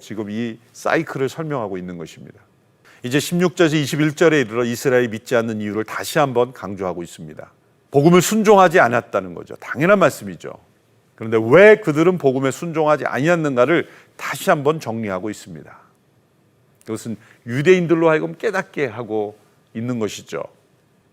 지금 이 사이클을 설명하고 있는 것입니다. 이제 16절에서 21절에 이르러 이스라엘이 믿지 않는 이유를 다시 한번 강조하고 있습니다. 복음을 순종하지 않았다는 거죠. 당연한 말씀이죠. 그런데 왜 그들은 복음에 순종하지 아니었는가를 다시 한번 정리하고 있습니다. 그것은 유대인들로 하여금 깨닫게 하고 있는 것이죠.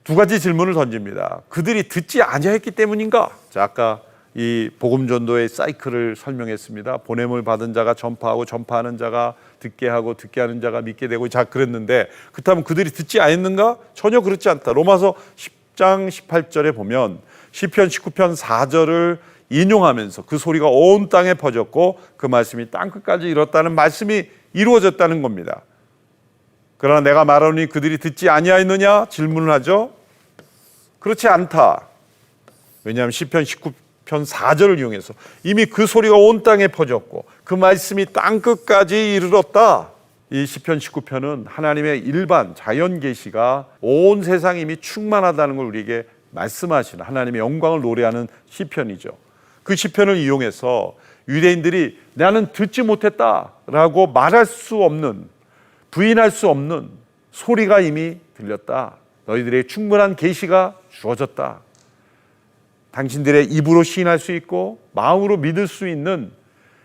두 가지 질문을 던집니다. 그들이 듣지 아니하였기 때문인가? 자, 아까 이 복음 전도의 사이클을 설명했습니다. 보냄을 받은 자가 전파하고, 전파하는 자가 듣게 하고, 듣게 하는 자가 믿게 되고, 자, 그랬는데 그렇다면 그들이 듣지 않았는가? 전혀 그렇지 않다. 로마서 10장 18절에 보면 시편 19편 4절을 인용하면서 그 소리가 온 땅에 퍼졌고 그 말씀이 땅끝까지 이뤘다는 말씀이 이루어졌다는 겁니다. 그러나 내가 말하노니 그들이 듣지 아니하였느냐? 질문을 하죠. 그렇지 않다. 왜냐하면 시편 19편 4절을 이용해서 이미 그 소리가 온 땅에 퍼졌고 그 말씀이 땅끝까지 이르렀다. 이 시편 19편은 하나님의 일반 자연 계시가 온 세상이 이미 충만하다는 걸 우리에게 말씀하시는 하나님의 영광을 노래하는 시편이죠. 그 시편을 이용해서 유대인들이 나는 듣지 못했다라고 말할 수 없는, 부인할 수 없는 소리가 이미 들렸다. 너희들의 충분한 계시가 주어졌다. 당신들의 입으로 시인할 수 있고 마음으로 믿을 수 있는,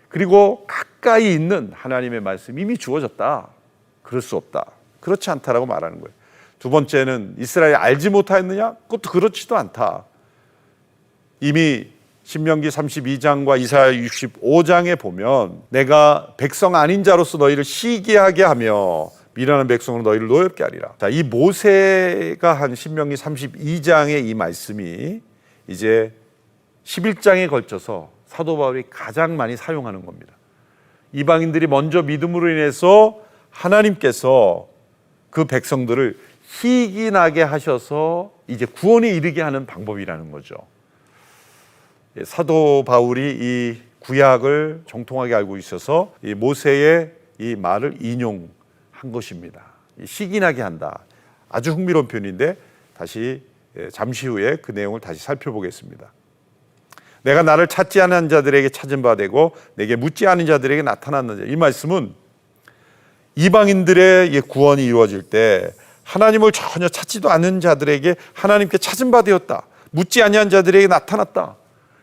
그리고 가까이 있는 하나님의 말씀이 이미 주어졌다. 그럴 수 없다. 그렇지 않다라고 말하는 거예요. 두 번째는 이스라엘이 알지 못하였느냐? 그것도 그렇지도 않다. 이미 신명기 32장과 이사야 65장에 보면 내가 백성 아닌 자로서 너희를 시기하게 하며 미련한 백성으로 너희를 노엽게 하리라. 자, 이 모세가 한 신명기 32장의 이 말씀이 이제 11장에 걸쳐서 사도 바울이 가장 많이 사용하는 겁니다. 이방인들이 먼저 믿음으로 인해서 하나님께서 그 백성들을 희귀 나게 하셔서 이제 구원에 이르게 하는 방법이라는 거죠. 사도 바울이 이 구약을 정통하게 알고 있어서 이 모세의 이 말을 인용한 것입니다. 희귀 나게 한다. 아주 흥미로운 표현인데 다시 잠시 후에 그 내용을 다시 살펴보겠습니다. 내가 나를 찾지 않은 자들에게 찾은 바 되고 내게 묻지 않은 자들에게 나타났느냐. 이 말씀은 이방인들의 구원이 이루어질 때 하나님을 전혀 찾지도 않은 자들에게 하나님께 찾은 바 되었다. 묻지 아니한 자들에게 나타났다.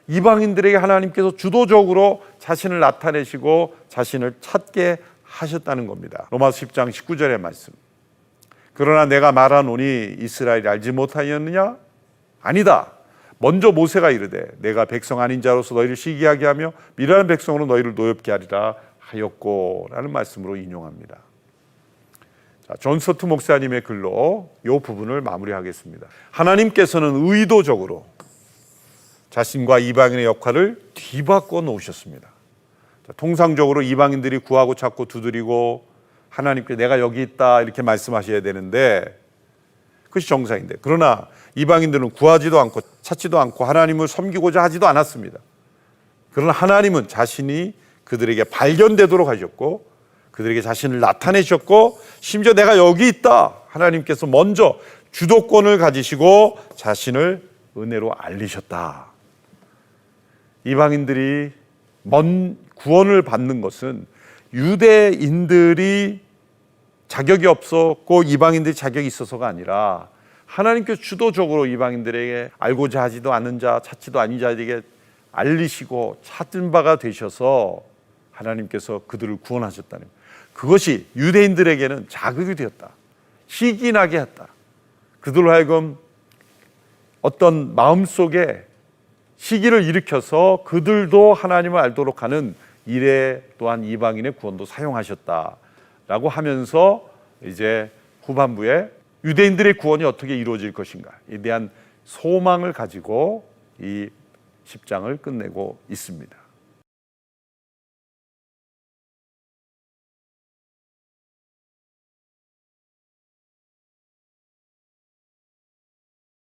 이방인들에게 하나님께서 주도적으로 자신을 나타내시고 자신을 찾게 하셨다는 겁니다. 로마서 10장 19절의 말씀. 그러나 내가 말하노니 이스라엘이 알지 못하였느냐? 아니다. 먼저 모세가 이르되 내가 백성 아닌 자로서 너희를 시기하게 하며 미련한 백성으로 너희를 노엽게 하리라 하였고 라는 말씀으로 인용합니다. 자, 존 스토트 목사님의 글로 이 부분을 마무리하겠습니다. 하나님께서는 의도적으로 자신과 이방인의 역할을 뒤바꿔 놓으셨습니다. 자, 통상적으로 이방인들이 구하고 찾고 두드리고 하나님께 내가 여기 있다 이렇게 말씀하셔야 되는데 그것이 정상인데, 그러나 이방인들은 구하지도 않고 찾지도 않고 하나님을 섬기고자 하지도 않았습니다. 그러나 하나님은 자신이 그들에게 발견되도록 하셨고 그들에게 자신을 나타내셨고 심지어 내가 여기 있다 하나님께서 먼저 주도권을 가지시고 자신을 은혜로 알리셨다. 이방인들이 먼 구원을 받는 것은 유대인들이 자격이 없었고 이방인들이 자격이 있어서가 아니라 하나님께서 주도적으로 이방인들에게 알고자 하지도 않은 자, 찾지도 않은 자에게 알리시고 찾은 바가 되셔서 하나님께서 그들을 구원하셨다는 거예요. 그것이 유대인들에게는 자극이 되었다. 희귀나게 했다. 그들로 하여금 어떤 마음속에 시기를 일으켜서 그들도 하나님을 알도록 하는 일에 또한 이방인의 구원도 사용하셨다라고 하면서 이제 후반부에 유대인들의 구원이 어떻게 이루어질 것인가에 대한 소망을 가지고 이 10장을 끝내고 있습니다.